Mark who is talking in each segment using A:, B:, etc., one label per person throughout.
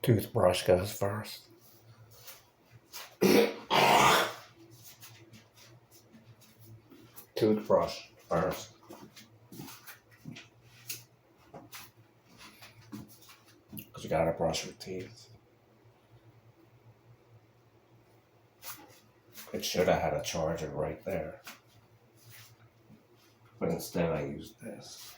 A: Toothbrush goes first. Toothbrush first. Because you gotta brush your teeth. It should have had a charger right there. But instead I used this.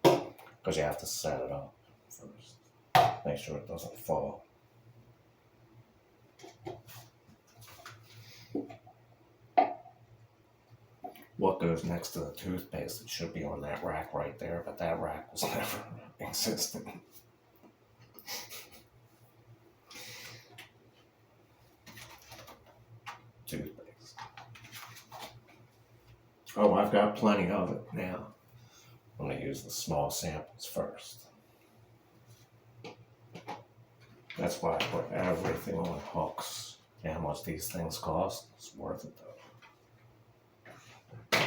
A: Because you have to set it up first. Make sure it doesn't fall. What goes next to the toothpaste? It should be on that rack right there, but that rack was never existent. Toothpaste. Oh, I've got plenty of it now. I'm going to use the small samples first. That's why I put everything on hooks. Yeah, how much these things cost? It's worth it though.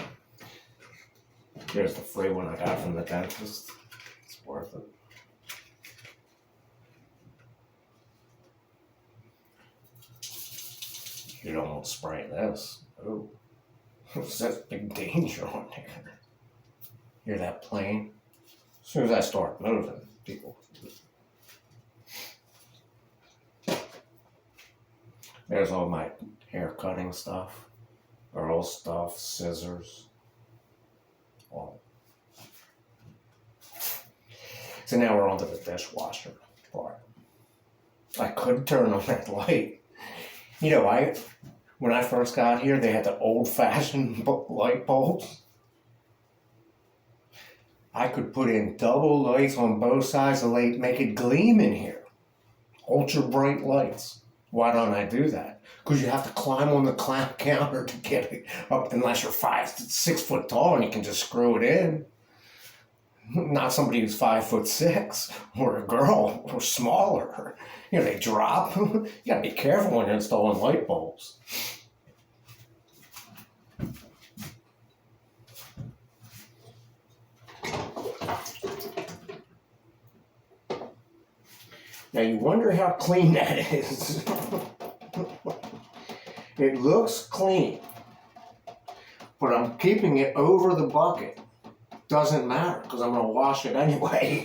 A: Here's the free one I got from the dentist. It's worth it. You don't want to spray this. Oh, there's big danger on there. Hear that plane? As soon as I start moving, people. There's all my hair cutting stuff, girl stuff, scissors, all. So now we're on to the dishwasher part. I could turn on that light. You know, when I first got here, they had the old-fashioned light bulbs. I could put in double lights on both sides of the light, make it gleam in here. Ultra bright lights. Why don't I do that? Because you have to climb on the counter to get it up, unless you're 6 foot tall and you can just screw it in. Not somebody who's 5'6" or a girl or smaller. You know, they drop. You gotta be careful when you're installing light bulbs. Now you wonder how clean that is. It looks clean, but I'm keeping it over the bucket. Doesn't matter, because I'm going to wash it anyway.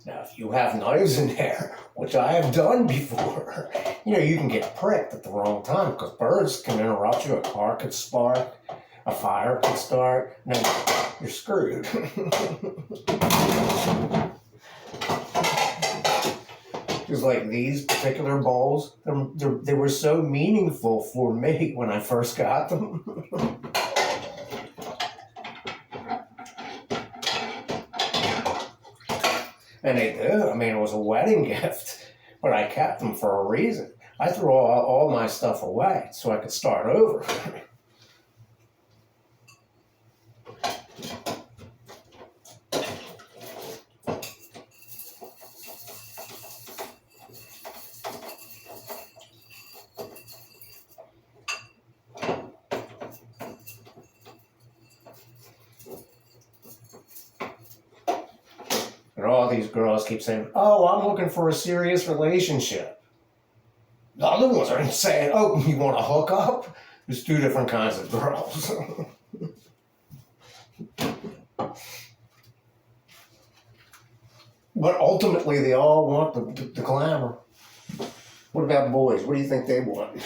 A: Now, if you have knives in there, which I have done before, you know, you can get pricked at the wrong time because birds can interrupt you, a car could spark, a fire could start, and then you're screwed. Just like these particular bowls, they were so meaningful for me when I first got them. And they do. I mean, it was a wedding gift, but I kept them for a reason. I threw all my stuff away so I could start over. And all these girls keep saying, oh, I'm looking for a serious relationship. The other ones are saying, oh, you want to hook up? There's two different kinds of girls. But ultimately, they all want the glamour. What about boys? What do you think they want?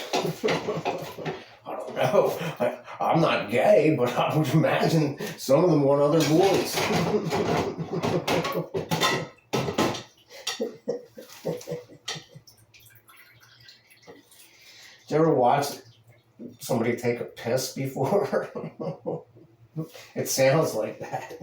A: I don't know. I'm not gay, but I would imagine some of them want other boys. Did you ever watch somebody take a piss before? It sounds like that.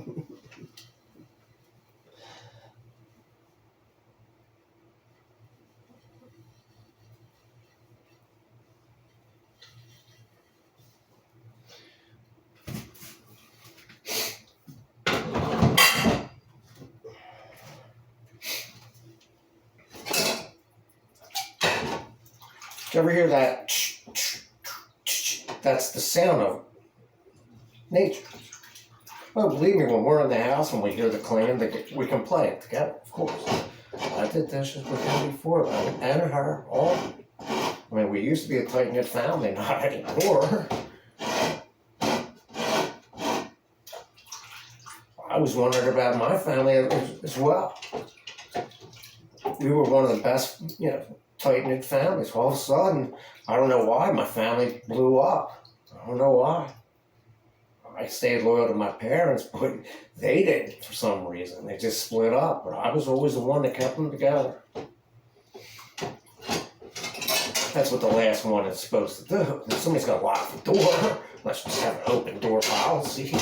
A: Did you ever hear that? That's the sound of nature. Well, believe me, when we're in the house and we hear the clan, we can play it together, of course. I did dishes with him before, and her, all. I mean, we used to be a tight-knit family, not anymore. I was wondering about my family as well. We were one of the best, tight-knit families. All of a sudden, I don't know why, my family blew up. I don't know why. I stayed loyal to my parents, but they didn't for some reason. They just split up. But I was always the one that kept them together. That's what the last one is supposed to do. If somebody's got to lock the door, let's just have an open door policy.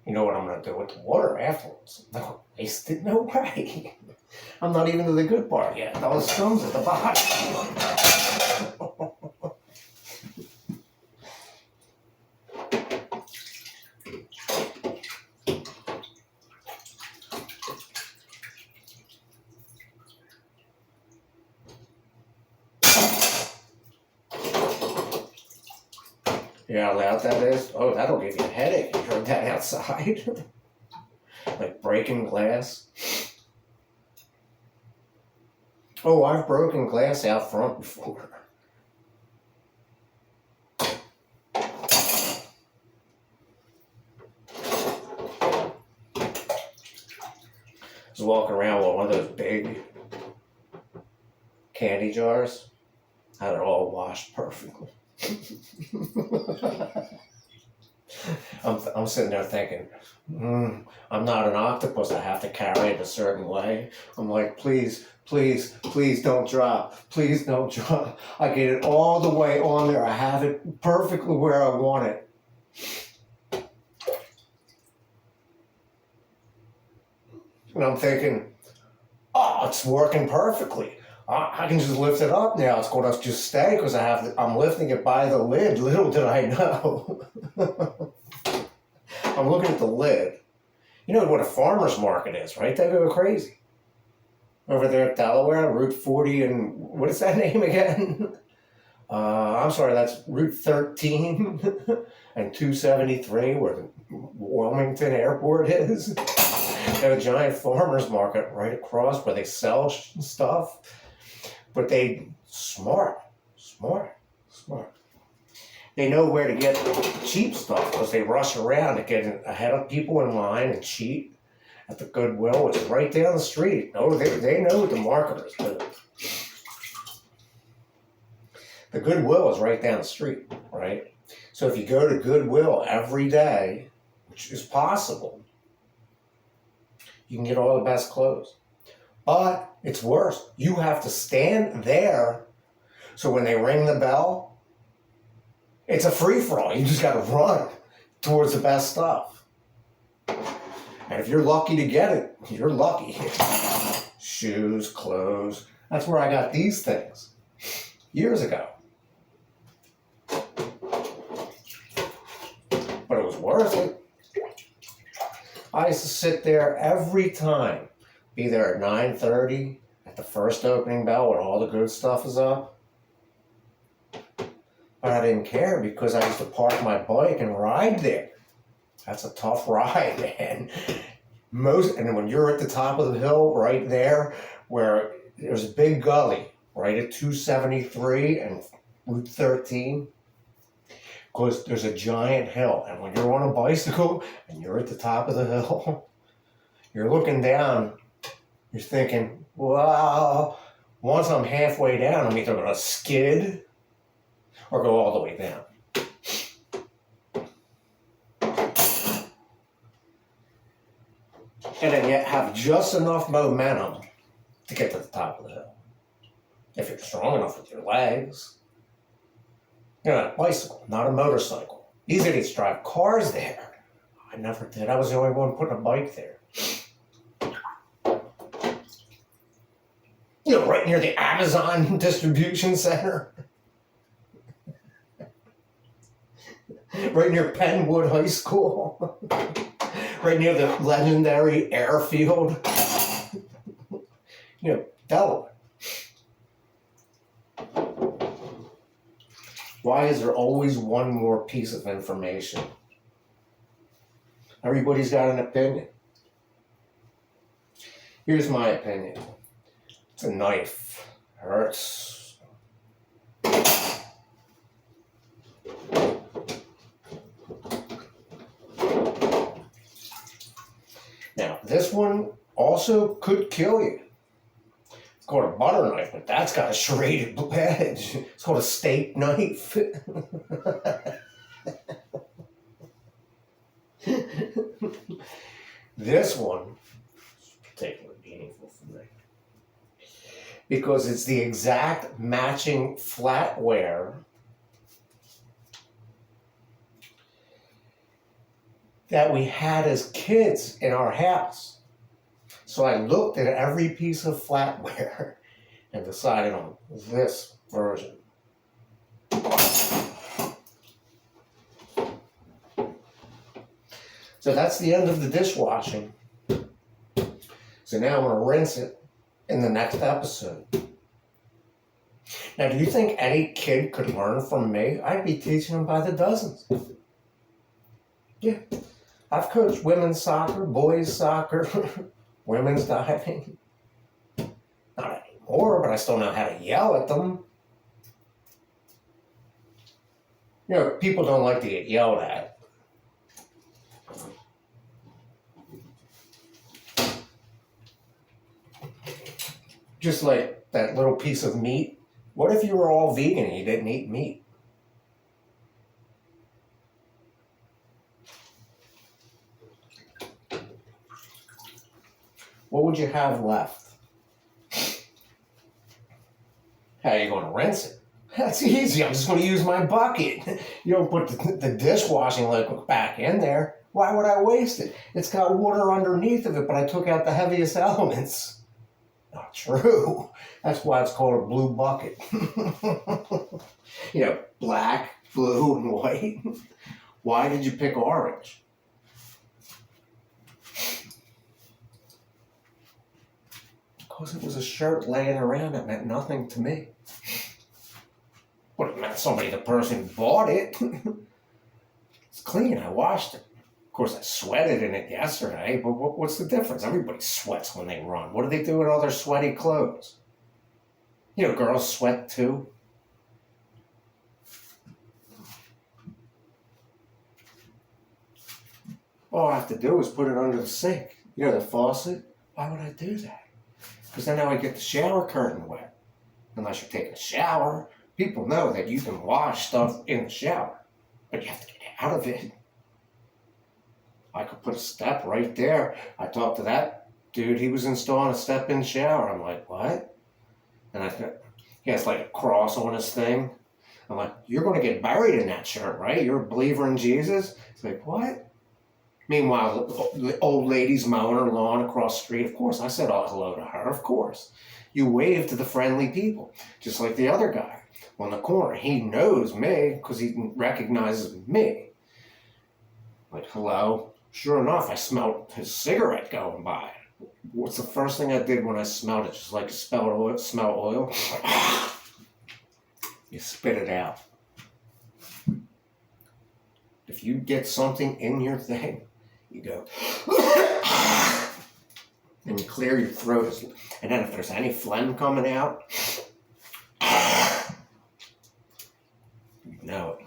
A: You know what I'm going to do with the water afterwards? No, waste it, no way. I'm not even to the good part yet. All the stones at the bottom. You know how loud that is? Oh, that'll give you a headache. You heard that outside? Like breaking glass. Oh, I've broken glass out front before. I was walking around with one of those big candy jars. Had it all washed perfectly. I'm sitting there thinking, I'm not an octopus. I have to carry it a certain way. I'm like, please don't drop. Please don't drop. I get it all the way on there. I have it perfectly where I want it. And I'm thinking, oh, it's working perfectly. I can just lift it up now. It's going to just stay because I'm lifting it by the lid. Little did I know. I'm looking at the lid. You know what a farmer's market is, right? They go crazy. Over there at Delaware, Route 40 and what is that name again? I'm sorry, that's Route 13 and 273 where the Wilmington Airport is. They have a giant farmer's market right across where they sell stuff. But they smart. They know where to get cheap stuff because they rush around to get ahead of people in line and cheat at the Goodwill. It's right down the street. No, they know what the marketers do. The Goodwill is right down the street, right? So if you go to Goodwill every day, which is possible, you can get all the best clothes. But it's worse. You have to stand there. So when they ring the bell, it's a free-for-all. You just got to run towards the best stuff. And if you're lucky to get it, you're lucky. Shoes, clothes. That's where I got these things years ago. But it was worth it. I used to sit there every time. Be there at 9:30 at the first opening bell when all the good stuff is up. But I didn't care because I used to park my bike and ride there. That's a tough ride, man. And then when you're at the top of the hill, right there, where there's a big gully, right at 273 and Route 13, because there's a giant hill. And when you're on a bicycle and you're at the top of the hill, you're looking down, you're thinking, well, once I'm halfway down, I'm either going to skid or go all the way down. And then yet have just enough momentum to get to the top of the hill. If you're strong enough with your legs. You know, a bicycle, not a motorcycle. These idiots drive cars there. I never did. I was the only one putting a bike there. You know, right near the Amazon distribution center. Right near Penwood High School. Right near the legendary airfield. You know, Delaware. Why is there always one more piece of information? Everybody's got an opinion. Here's my opinion. It's a knife. It hurts. Now, this one also could kill you. It's called a butter knife, but that's got a serrated edge. It's called a steak knife. This one is particularly meaningful for me because it's the exact matching flatware that we had as kids in our house. So I looked at every piece of flatware and decided on this version. So that's the end of the dishwashing. So now I'm going to rinse it in the next episode. Now, do you think any kid could learn from me? I'd be teaching them by the dozens. Yeah. I've coached women's soccer, boys soccer, women's diving. Not anymore, but I still know how to yell at them. You know, people don't like to get yelled at. Just like that little piece of meat. What if you were all vegan and you didn't eat meat? What would you have left? How are you going to rinse it? That's easy. I'm just going to use my bucket. You don't put the dishwashing liquid back in there. Why would I waste it? It's got water underneath of it, but I took out the heaviest elements. Not true. That's why it's called a blue bucket. You know, black, blue, and white. Why did you pick orange? Because it was a shirt laying around that meant nothing to me. But it meant somebody, the person bought it. It's clean, I washed it. Of course, I sweated in it yesterday, but what's the difference? Everybody sweats when they run. What do they do with all their sweaty clothes? You know, girls sweat too. All I have to do is put it under the sink. You know, the faucet. Why would I do that? Because then now I get the shower curtain wet. Unless you're taking a shower. People know that you can wash stuff in the shower, but you have to get out of it. I could put a step right there. I talked to that dude. He was installing a step-in shower. I'm like, what? And I thought, he has like a cross on his thing. I'm like, you're going to get buried in that shirt, right? You're a believer in Jesus? He's like, what? Meanwhile, the old lady's mowing her lawn across the street. Of course, I said hello to her, of course. You wave to the friendly people, just like the other guy on the corner. He knows me because he recognizes me. Like, hello. Sure enough, I smelled his cigarette going by. What's the first thing I did when I smelled it? Just like smell oil. You spit it out. If you get something in your thing, You go, and you clear your throat. And then if there's any phlegm coming out, you know it.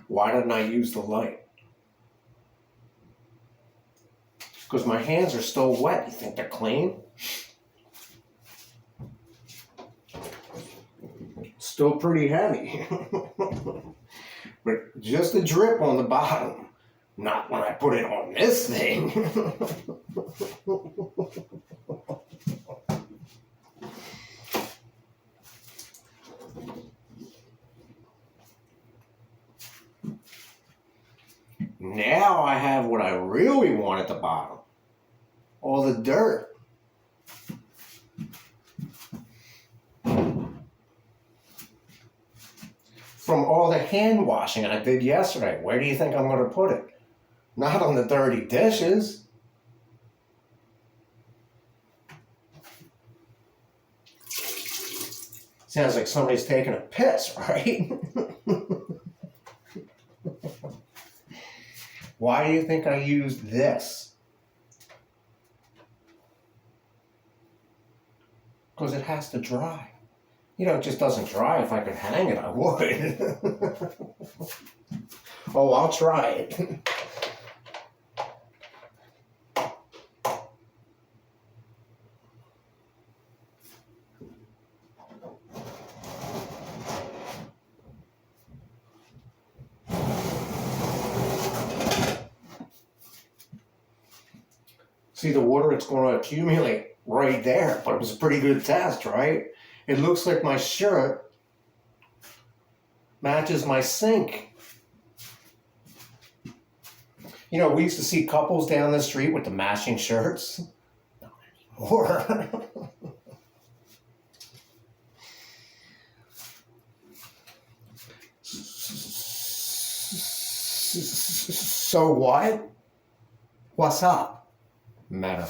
A: Why didn't I use the light? Because my hands are still wet. You think they're clean? Still pretty heavy. But just a drip on the bottom. Not when I put it on this thing. Now I have what I really want at the bottom. All the dirt. From all the hand washing I did yesterday. Where do you think I'm going to put it? Not on the dirty dishes. Sounds like somebody's taking a piss, right? Why do you think I used this? Because it has to dry. You know, it just doesn't dry. If I could hang it, I would. Oh, I'll try it. See the water, it's going to accumulate right there, but it was a pretty good test, right? It looks like my shirt matches my sink. You know, we used to see couples down the street with the matching shirts. Not anymore. So what? What's up? Meta.